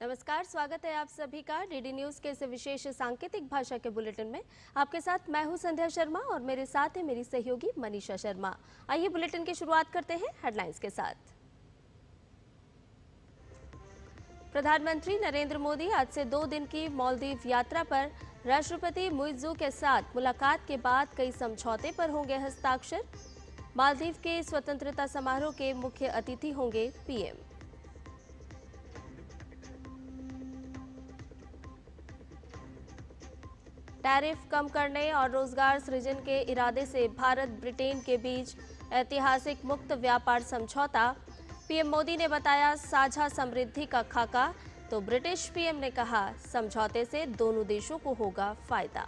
नमस्कार, स्वागत है आप सभी का डीडी न्यूज के इस विशेष सांकेतिक भाषा के बुलेटिन में। आपके साथ मैं हूं संध्या शर्मा और मेरे साथ है मेरी सहयोगी मनीषा शर्मा। आइए बुलेटिन की शुरुआत करते हैं हेडलाइंस के साथ। प्रधानमंत्री नरेंद्र मोदी आज से 2 दिन की मालदीव यात्रा पर। राष्ट्रपति मुइज्जू के साथ मुलाकात के बाद कई समझौते पर होंगे हस्ताक्षर। मालदीव के स्वतंत्रता समारोह के मुख्य अतिथि होंगे पीएम। टैरिफ कम करने और रोजगार सृजन के इरादे से भारत ब्रिटेन के बीच ऐतिहासिक मुक्त व्यापार समझौता। पीएम मोदी ने बताया साझा समृद्धि का खाका, तो ब्रिटिश पीएम ने कहा समझौते से दोनों देशों को होगा फायदा।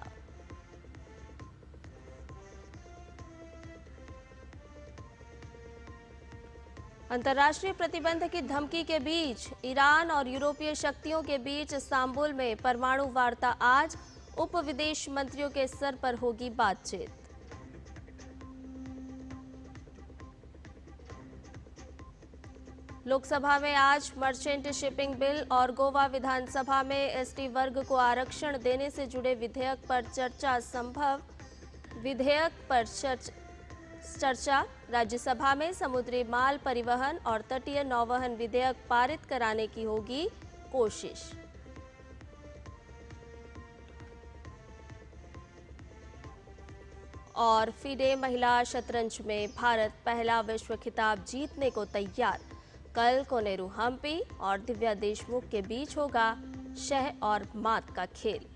अंतर्राष्ट्रीय प्रतिबंध की धमकी के बीच ईरान और यूरोपीय शक्तियों के बीच इस्तांबुल में परमाणु वार्ता आज। उप विदेश मंत्रियों के स्तर पर होगी बातचीत। लोकसभा में आज मर्चेंट शिपिंग बिल और गोवा विधानसभा में एसटी वर्ग को आरक्षण देने से जुड़े विधेयक पर चर्चा संभव। विधेयक पर चर्चा। राज्यसभा में समुद्री माल परिवहन और तटीय नौवहन विधेयक पारित कराने की होगी कोशिश। और फीडे महिला शतरंज में भारत पहला विश्व खिताब जीतने को तैयार। कल कोनेरू हम्पी और दिव्या देशमुख के बीच होगा शह और मात का खेल।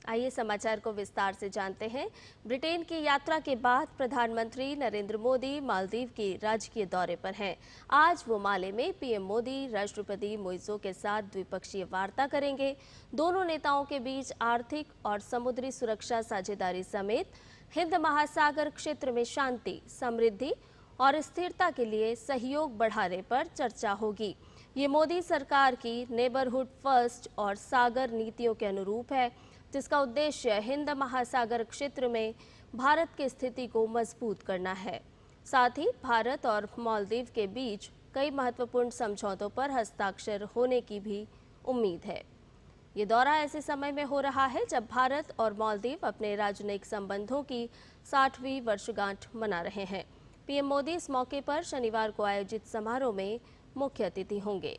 आइए समाचार को विस्तार से जानते हैं। ब्रिटेन की यात्रा के बाद प्रधानमंत्री नरेंद्र मोदी मालदीव के राजकीय दौरे पर हैं। आज वो माले में पीएम मोदी राष्ट्रपति मुइज्जू के साथ द्विपक्षीय वार्ता करेंगे। दोनों नेताओं के बीच आर्थिक और समुद्री सुरक्षा साझेदारी समेत हिंद महासागर क्षेत्र में शांति, समृद्धि और स्थिरता के लिए सहयोग बढ़ाने पर चर्चा होगी। ये मोदी सरकार की नेबरहुड फर्स्ट और सागर नीतियों के अनुरूप है, जिसका उद्देश्य हिंद महासागर क्षेत्र में भारत की स्थिति को मजबूत करना है। साथ ही भारत और मालदीव के बीच कई महत्वपूर्ण समझौतों पर हस्ताक्षर होने की भी उम्मीद है। ये दौरा ऐसे समय में हो रहा है जब भारत और मालदीव अपने राजनयिक संबंधों की 60वीं वर्षगांठ मना रहे हैं। पीएम मोदी इस मौके पर शनिवार को आयोजित समारोह में मुख्य अतिथि होंगे।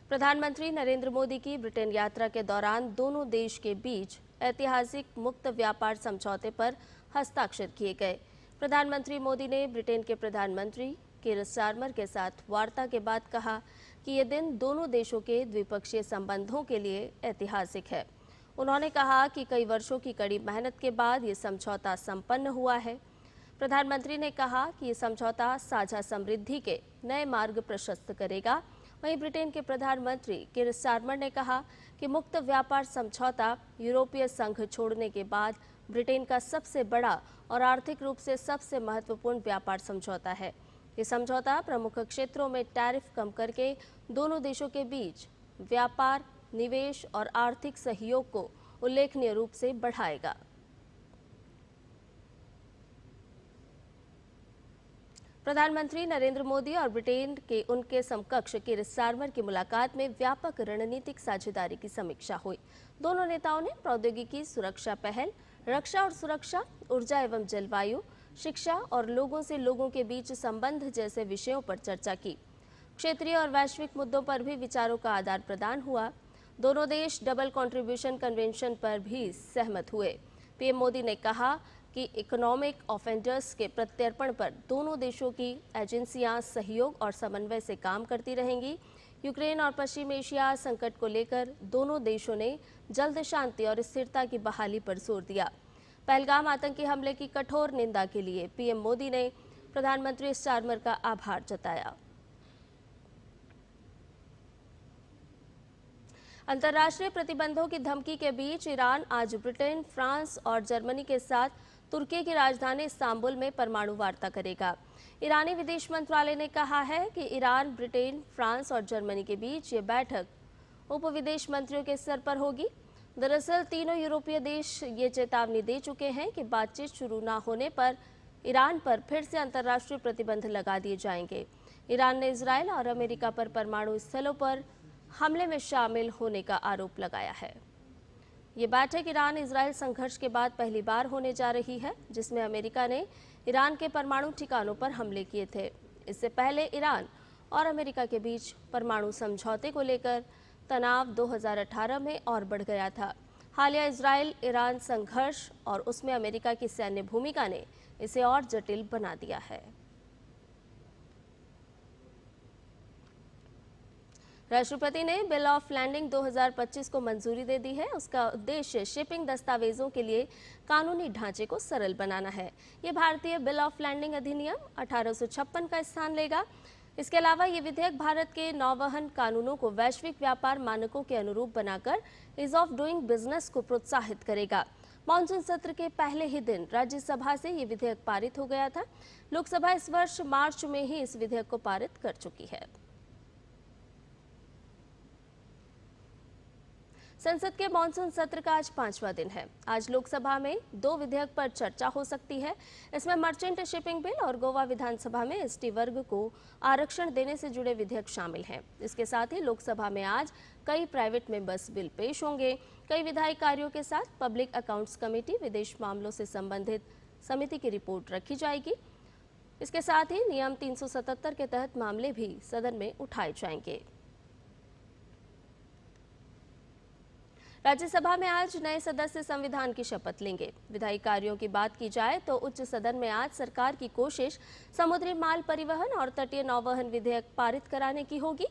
प्रधानमंत्री नरेंद्र मोदी की ब्रिटेन यात्रा के दौरान दोनों देश के बीच ऐतिहासिक मुक्त व्यापार समझौते पर हस्ताक्षर किए गए। प्रधानमंत्री मोदी ने ब्रिटेन के प्रधानमंत्री कीर स्टारमर के साथ वार्ता के बाद कहा कि ये दिन दोनों देशों के द्विपक्षीय संबंधों के लिए ऐतिहासिक है। उन्होंने कहा कि कई वर्षों की कड़ी मेहनत के बाद ये समझौता संपन्न हुआ है। प्रधानमंत्री ने कहा कि ये समझौता साझा समृद्धि के नए मार्ग प्रशस्त करेगा। वहीं ब्रिटेन के प्रधानमंत्री कीर स्टारमर ने कहा कि मुक्त व्यापार समझौता यूरोपीय संघ छोड़ने के बाद ब्रिटेन का सबसे बड़ा और आर्थिक रूप से सबसे महत्वपूर्ण व्यापार समझौता है। ये समझौता प्रमुख क्षेत्रों में टैरिफ कम करके दोनों देशों के बीच व्यापार, निवेश और आर्थिक सहयोग को उल्लेखनीय रूप से बढ़ाएगा। प्रधानमंत्री नरेंद्र मोदी और ब्रिटेन के उनके समकक्ष कीर स्टारमर की मुलाकात में व्यापक रणनीतिक साझेदारी की समीक्षा हुई। दोनों नेताओं ने प्रौद्योगिकी, सुरक्षा पहल, रक्षा और सुरक्षा, ऊर्जा एवं जलवायु, शिक्षा और लोगों से लोगों के बीच संबंध जैसे विषयों पर चर्चा की। क्षेत्रीय और वैश्विक मुद्दों पर भी विचारों का आदान प्रदान हुआ। दोनों देश डबल कंट्रीब्यूशन कन्वेंशन पर भी सहमत हुए। पीएम मोदी ने कहा कि इकोनॉमिक ऑफेंडर्स के प्रत्यर्पण पर दोनों देशों की एजेंसियां सहयोग और समन्वय से काम करती रहेंगी। यूक्रेन और पश्चिम एशिया संकट को लेकर दोनों देशों ने जल्द शांति और स्थिरता की बहाली पर जोर दिया। पहलगाम आतंकी हमले की कठोर निंदा के लिए पीएम मोदी ने प्रधानमंत्री स्टारमर का आभार जताया। अंतर्राष्ट्रीय प्रतिबंधों की धमकी के बीच ईरान आज ब्रिटेन, फ्रांस और जर्मनी के साथ तुर्की की राजधानी इस्तांबुल में परमाणु वार्ता करेगा। ईरानी विदेश मंत्रालय ने कहा है कि ईरान, ब्रिटेन, फ्रांस और जर्मनी के बीच ये बैठक उप विदेश मंत्रियों के स्तर पर होगी। दरअसल तीनों यूरोपीय देश ये चेतावनी दे चुके हैं कि बातचीत शुरू न होने पर ईरान पर फिर से अंतर्राष्ट्रीय प्रतिबंध लगा दिए जाएंगे। ईरान ने इजरायल और अमेरिका पर परमाणु स्थलों पर हमले में शामिल होने का आरोप लगाया है। ये बैठक ईरान इजरायल संघर्ष के बाद पहली बार होने जा रही है, जिसमें अमेरिका ने ईरान के परमाणु ठिकानों पर हमले किए थे। इससे पहले ईरान और अमेरिका के बीच परमाणु समझौते को लेकर तनाव 2018 में और बढ़ गया था। हालिया इजरायल ईरान संघर्ष और उसमें अमेरिका की सैन्य भूमिका ने इसे और जटिल बना दिया है। राष्ट्रपति ने बिल ऑफ लैंडिंग 2025 को मंजूरी दे दी है। उसका उद्देश्य शिपिंग दस्तावेजों के लिए कानूनी ढांचे को सरल बनाना है। ये भारतीय बिल ऑफ लैंडिंग अधिनियम 1856 का स्थान लेगा। इसके अलावा ये विधेयक भारत के नौवहन कानूनों को वैश्विक व्यापार मानकों के अनुरूप बनाकर ईज ऑफ डूइंग बिजनेस को प्रोत्साहित करेगा। मानसून सत्र के पहले ही दिन राज्यसभा से ये विधेयक पारित हो गया था। लोकसभा इस वर्ष मार्च में ही इस विधेयक को पारित कर चुकी है। संसद के मानसून सत्र का आज 5वां दिन है। आज लोकसभा में 2 विधेयक पर चर्चा हो सकती है। इसमें मर्चेंट शिपिंग बिल और गोवा विधानसभा में एसटी वर्ग को आरक्षण देने से जुड़े विधेयक शामिल हैं। इसके साथ ही लोकसभा में आज कई प्राइवेट मेंबर्स बिल पेश होंगे। कई विधायी कार्यों के साथ पब्लिक अकाउंट्स कमेटी, विदेश मामलों से संबंधित समिति की रिपोर्ट रखी जाएगी। इसके साथ ही नियम 377 के तहत मामले भी सदन में उठाए जाएंगे। राज्यसभा में आज नए सदस्य संविधान की शपथ लेंगे। विधायी कार्यों की बात की जाए तो उच्च सदन में आज सरकार की कोशिश समुद्री माल परिवहन और तटीय नौवहन विधेयक पारित कराने की होगी।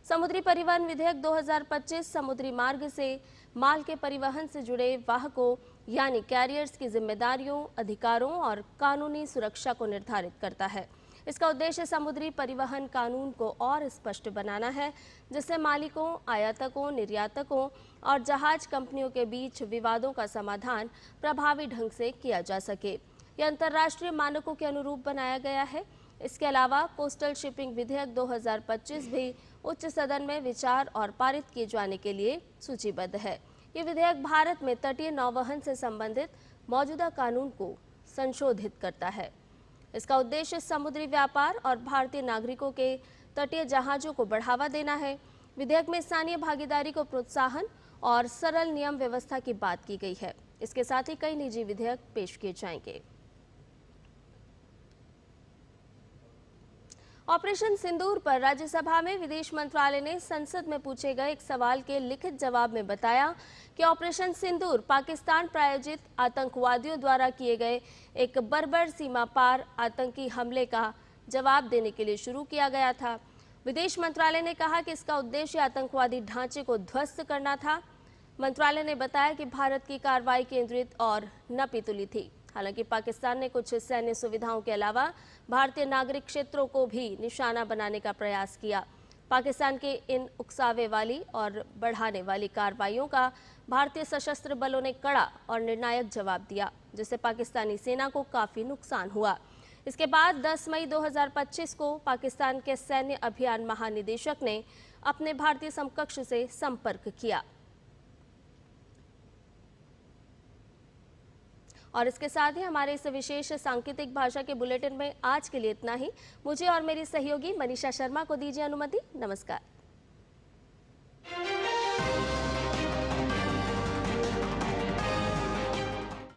समुद्री परिवहन विधेयक 2025 समुद्री मार्ग से माल के परिवहन से जुड़े वाहकों यानी कैरियर्स की जिम्मेदारियों, अधिकारों और कानूनी सुरक्षा को निर्धारित करता है। इसका उद्देश्य समुद्री परिवहन कानून को और स्पष्ट बनाना है, जिससे मालिकों, आयातकों, निर्यातकों और जहाज कंपनियों के बीच विवादों का समाधान प्रभावी ढंग से किया जा सके। यह अंतर्राष्ट्रीय मानकों के अनुरूप बनाया गया है। इसके अलावा कोस्टल शिपिंग विधेयक 2025 भी उच्च सदन में विचार और पारित किए जाने के लिए सूचीबद्ध है। ये विधेयक भारत में तटीय नौवहन से संबंधित मौजूदा कानून को संशोधित करता है। इसका उद्देश्य समुद्री व्यापार और भारतीय नागरिकों के तटीय जहाजों को बढ़ावा देना है। विधेयक में स्थानीय भागीदारी को प्रोत्साहन और सरल नियम व्यवस्था की बात की गई है। इसके साथ ही कई निजी विधेयक पेश किए जाएंगे। ऑपरेशन सिंदूर पर राज्यसभा में विदेश मंत्रालय ने संसद में पूछे गए एक सवाल के लिखित जवाब में बताया कि ऑपरेशन सिंदूर पाकिस्तान प्रायोजित आतंकवादियों द्वारा किए गए एक बर्बर सीमा पार आतंकी हमले का जवाब देने के लिए शुरू किया गया था। विदेश मंत्रालय ने कहा कि इसका उद्देश्य आतंकवादी ढांचे को ध्वस्त करना था। मंत्रालय ने बताया कि भारत की कार्रवाई केंद्रित और नपीतुली थी। हालांकि पाकिस्तान ने कुछ सैन्य सुविधाओं के अलावा भारतीय नागरिक क्षेत्रों को भी निशाना बनाने का प्रयास किया। पाकिस्तान के इन उकसावे वाली और बढ़ाने वाली कार्रवाइयों का भारतीय सशस्त्र बलों ने कड़ा और निर्णायक जवाब दिया, जिससे पाकिस्तानी सेना को काफी नुकसान हुआ। इसके बाद 10 मई 2025 को पाकिस्तान के सैन्य अभियान महानिदेशक ने अपने भारतीय समकक्ष से संपर्क किया। और इसके साथ ही हमारे इस विशेष सांकेतिक भाषा के बुलेटिन में आज के लिए इतना ही। मुझे और मेरी सहयोगी मनीषा शर्मा को दीजिए अनुमति। नमस्कार।